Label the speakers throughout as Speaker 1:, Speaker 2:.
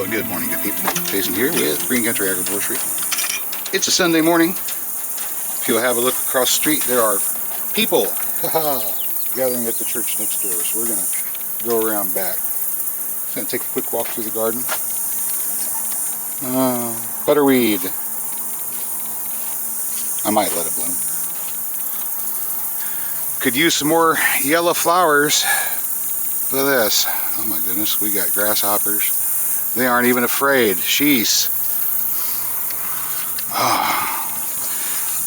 Speaker 1: Good morning, good people. Jason here with Green Country Agroforestry. It's a Sunday morning. If you'll have a look across the street, there are people gathering at the church next door. So we're going to go around back. Just going to take a quick walk through the garden. Butterweed. I might let it bloom. Could use some more yellow flowers. Look at this. Oh my goodness, we got grasshoppers. They aren't even afraid. Sheesh. Oh.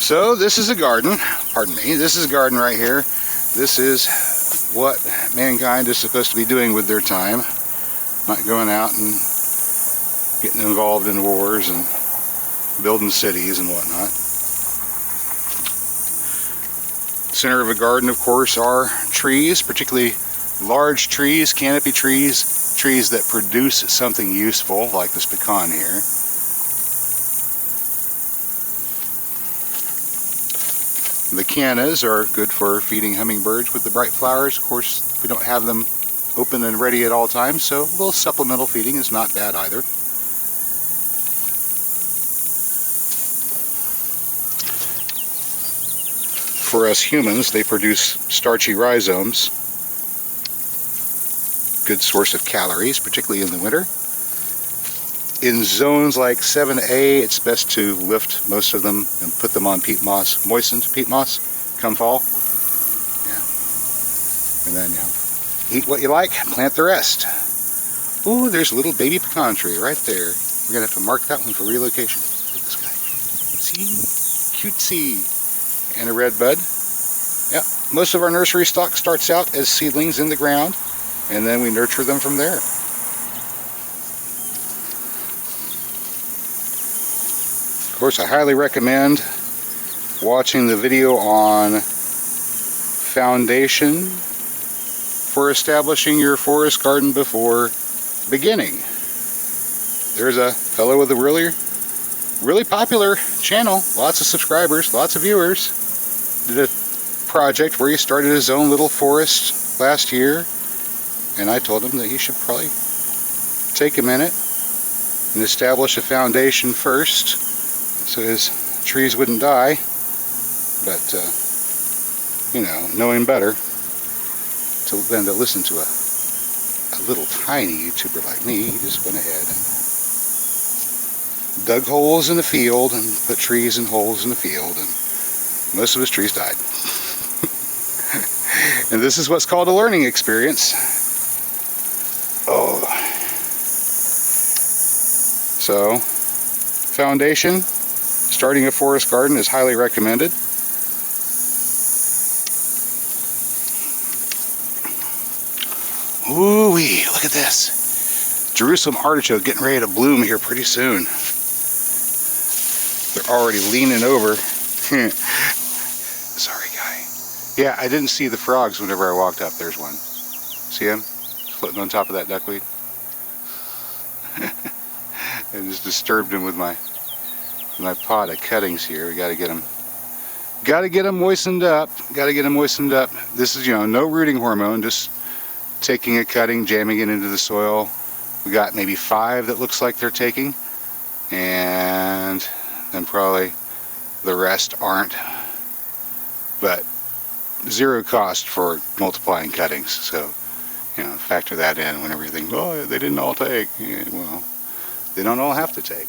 Speaker 1: So this is a garden. Pardon me. This is a garden right here. This is what mankind is supposed to be doing with their time. Not going out and getting involved in wars and building cities and whatnot. Center of a garden, of course, are trees, particularly large trees, canopy trees, trees that produce something useful, like this pecan here. The cannas are good for feeding hummingbirds with the bright flowers. Of course, we don't have them open and ready at all times, so a little supplemental feeding is not bad either. For us humans, they produce starchy rhizomes. Good source of calories, particularly in the winter. In zones like 7A, it's best to lift most of them and put them on peat moss, moistened peat moss, come fall. Yeah. And then, eat what you like, plant the rest. Ooh, there's a little baby pecan tree right there. We're going to have to mark that one for relocation. Look at this guy. See? Cutesy. And a red bud. Yeah, most of our nursery stock starts out as seedlings in the ground, and then we nurture them from there. Of course, I highly recommend watching the video on foundation for establishing your forest garden before beginning. There's a fellow with a really popular channel, lots of subscribers, lots of viewers. Did a project where he started his own little forest last year, and I told him that he should probably take a minute and establish a foundation first so his trees wouldn't die. But you know, knowing better than to listen to a little tiny YouTuber like me, he just went ahead and dug holes in the field and put trees in holes in the field, and most of his trees died. And this is what's called a learning experience. Oh. So, foundation, starting a forest garden is highly recommended. Ooh-wee, look at this. Jerusalem artichoke getting ready to bloom here pretty soon. They're already leaning over. Sorry, guy. Yeah, I didn't see the frogs whenever I walked up. There's one. See him? Floating on top of that duckweed. I just disturbed him with my pot of cuttings here. We gotta get them moistened up. Gotta get them moistened up. This is, no rooting hormone, just taking a cutting, jamming it into the soil. We got maybe 5 that looks like they're taking, and then probably the rest aren't. But zero cost for multiplying cuttings, so factor that in whenever you think, oh, they didn't all take. Yeah, well, they don't all have to take.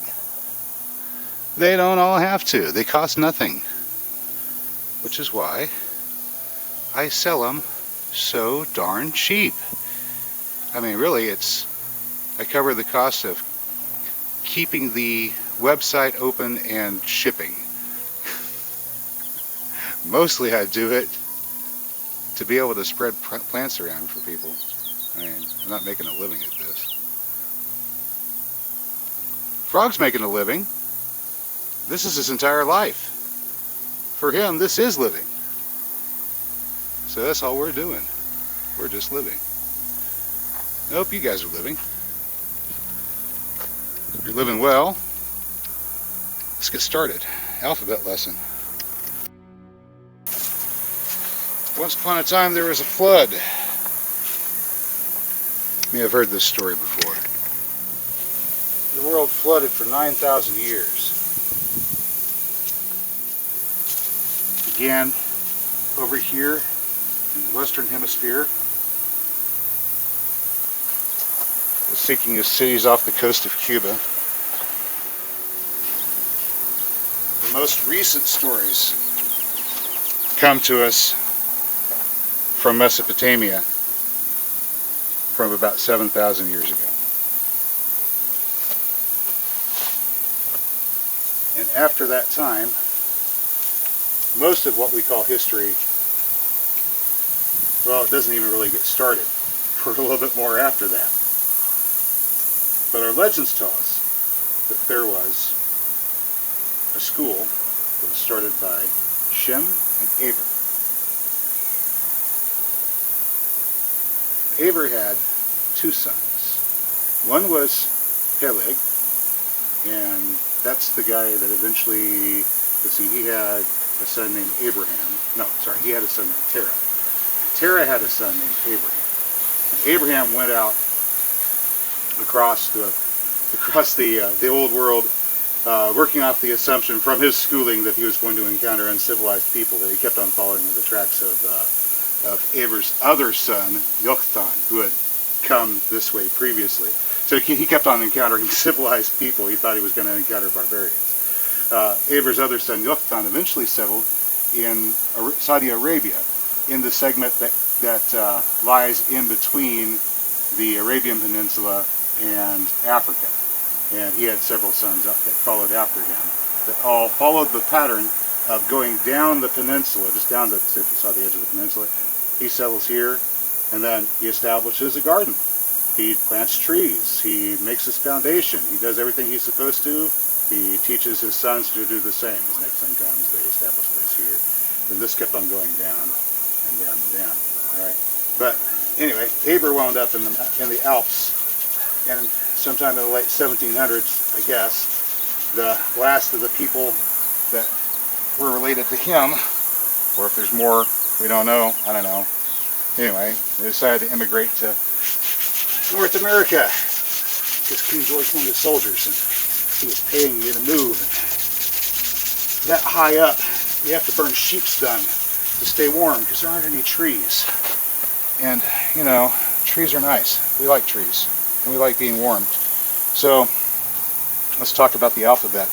Speaker 1: They don't all have to. They cost nothing, which is why I sell them so darn cheap. I mean, really, I cover the cost of keeping the website open and shipping. Mostly I do it to be able to spread plants around for people. I mean, I'm not making a living at this. Frog's making a living. This is his entire life. For him, this is living. So that's all we're doing. We're just living. I hope you guys are living. If you're living well, let's get started. Alphabet lesson. Once upon a time there was a flood. You may have heard this story before. the world flooded for 9,000 years. Began over here in the Western Hemisphere, was sinking his cities off the coast of Cuba. The most recent stories come to us from Mesopotamia from about 7,000 years ago. And after that time, most of what we call history, well, it doesn't even really get started for a little bit more after that. But our legends tell us that there was a school that was started by Shem and Aver. Aver had two sons. One was Peleg, and that's the guy that eventually, let's see, he had a son named Abraham. No, sorry, he had a son named Terah. Terah had a son named Abraham. And Abraham went out across the old world, working off the assumption from his schooling that he was going to encounter uncivilized people, that he kept on following in the tracks of Aver's other son, Yoktan, who had come this way previously. So he kept on encountering civilized people. He thought he was going to encounter barbarians. Aver's other son, Yoktan, eventually settled in Saudi Arabia, in the segment that lies in between the Arabian Peninsula and Africa. And he had several sons that followed after him, that all followed the pattern of going down the peninsula, just down the, if you saw the edge of the peninsula. He settles here, and then he establishes a garden. He plants trees, he makes his foundation, he does everything he's supposed to. He teaches his sons to do the same. His next son comes, they establish this here. Then this kept on going down and down and down. All right. But anyway, Aver wound up in the Alps, and sometime in the late 1700s, I guess, the last of the people that were related to him, or if there's more, we don't know, I don't know. Anyway, they decided to immigrate to North America because King George wanted soldiers, and he was paying you to move. And that high up, you have to burn sheep's dung to stay warm because there aren't any trees. And, you know, trees are nice. We like trees, and we like being warm. So, let's talk about the alphabet.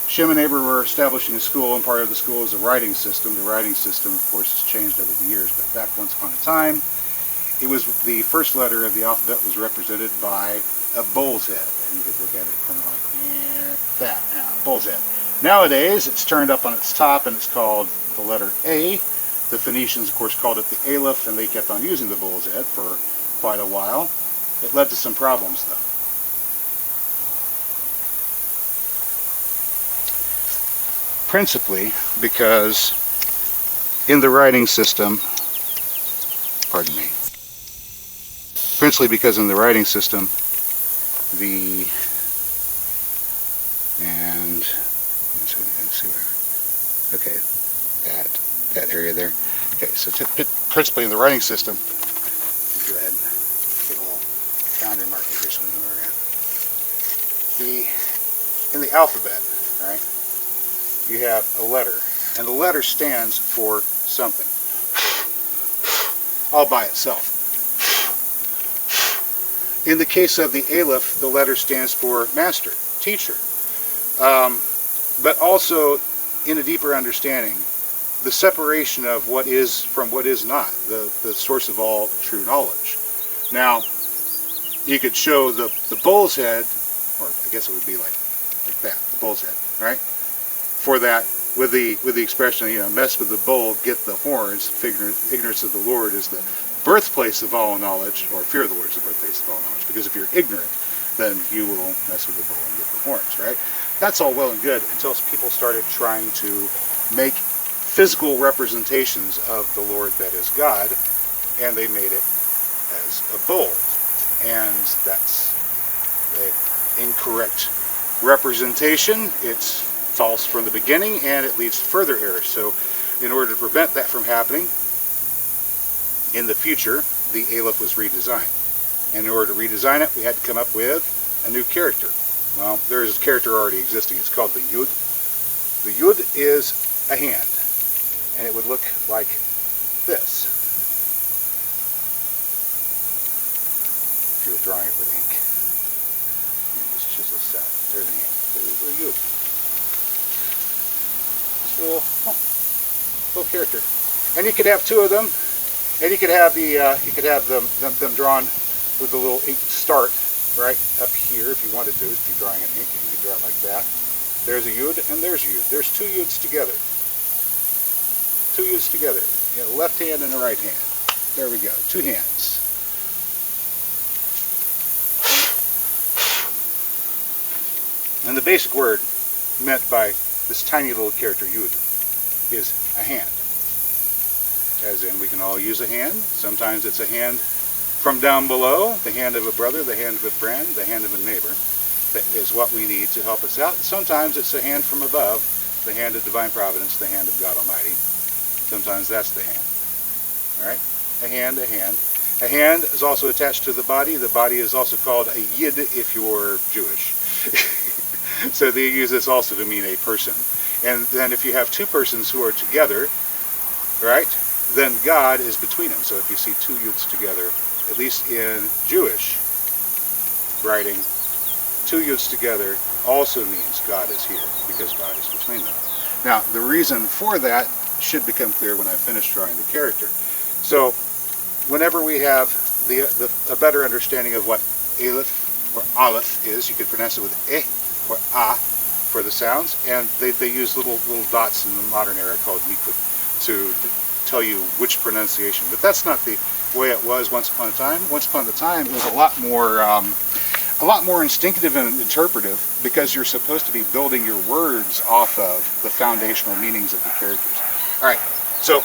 Speaker 1: Shem and Aver were establishing a school, and part of the school is a writing system. The writing system, of course, has changed over the years, but back once upon a time, it was the first letter of the alphabet was represented by a bull's head. And you could look at it kind of like that now, bull's head. Nowadays, it's turned up on its top, and it's called the letter A. The Phoenicians, of course, called it the Aleph, and they kept on using the bull's head for quite a while. It led to some problems, though. Principally because in the writing system, pardon me, principally because in the writing system, okay, that area there. Okay, so principally in the writing system, go ahead and get a little boundary marker here so we know where we're at. In the alphabet, all right, you have a letter, and the letter stands for something, all by itself. In the case of the Aleph, the letter stands for master, teacher, but also in a deeper understanding, the separation of what is from what is not, the source of all true knowledge. Now, you could show the bull's head, or I guess it would be like that, the bull's head, right? For that, with the expression, you know, mess with the bull, get the horns. Ignorance of the Lord is the birthplace of all knowledge, or fear of the Lord is the birthplace of all knowledge. Because if you're ignorant, then you will mess with the bull and get the horns, right? That's all well and good until people started trying to make physical representations of the Lord that is God, and they made it as a bull, and that's an incorrect representation. It's false from the beginning, and it leads to further errors. So in order to prevent that from happening, in the future, the Aleph was redesigned. And in order to redesign it, we had to come up with a new character. Well, there is a character already existing. It's called the Yud. The Yud is a hand, and it would look like this if you were drawing it with ink. Just chisel this out. There's a hand. There's the Yud. This little character, and you could have two of them, and you could have them drawn with the little ink start right up here if you wanted to. If you're drawing an ink, you could draw it like that. There's a Yud and there's a Yud. There's two Yuds together. Two Yuds together. You have a left hand and a right hand. There we go. Two hands. And the basic word meant by this tiny little character Yud is a hand. As in, we can all use a hand. Sometimes it's a hand from down below, the hand of a brother, the hand of a friend, the hand of a neighbor. That is what we need to help us out. Sometimes it's a hand from above, the hand of divine providence, the hand of God Almighty. Sometimes that's the hand. All right? A hand, a hand. A hand is also attached to the body. The body is also called a yid if you're Jewish. So they use this also to mean a person. And then if you have two persons who are together, right, then God is between them. So if you see two yuds together, at least in Jewish writing, two yuds together also means God is here, because God is between them. Now, the reason for that should become clear when I finish drawing the character. So, whenever we have a better understanding of what Aleph or Aleph is, you could pronounce it with eh or ah for the sounds, and they use little dots in the modern era called nikud to tell you which pronunciation. But that's not the way it was once upon a time. Once upon a time, it was a lot more instinctive and interpretive, because you're supposed to be building your words off of the foundational meanings of the characters. All right, so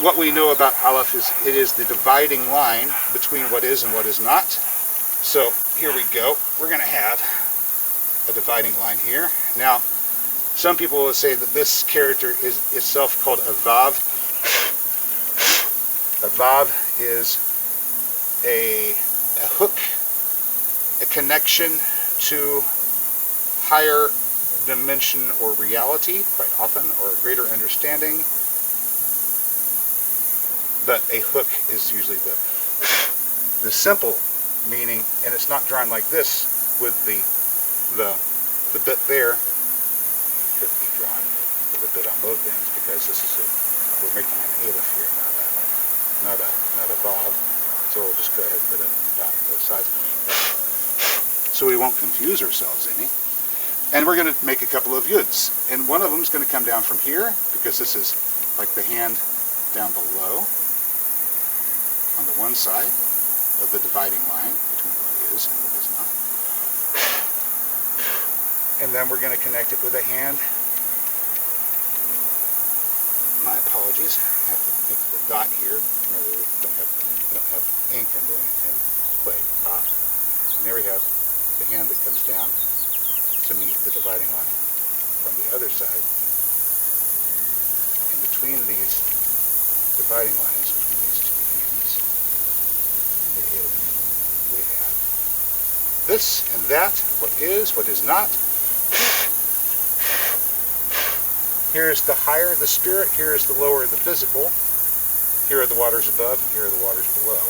Speaker 1: what we know about Aleph is it is the dividing line between what is and what is not. So here we go. We're going to have a dividing line here. Now, some people will say that this character is itself called a Vav. A Vav is a hook, a connection to higher dimension or reality, quite often, or a greater understanding. But a hook is usually the simple meaning, and it's not drawn like this with the bit there. It could be drawn with a bit on both ends, because this is we're making an Aleph here, not a Vav. So we'll just go ahead and put a dot on both sides, so we won't confuse ourselves any. And we're going to make a couple of Yuds, and one of them is going to come down from here, because this is like the hand down below on the one side of the dividing line between what is and what is not. And then we're going to connect it with a hand. My apologies. I have to make the dot here. Remember, we don't have ink. I'm doing it in clay. And there we have the hand that comes down to meet the dividing line from the other side. In between these dividing lines, between these two hands, the Aleph, we have this and that, what is not. Here is the higher, the spirit. Here is the lower, the physical. Here are the waters above, and here are the waters below.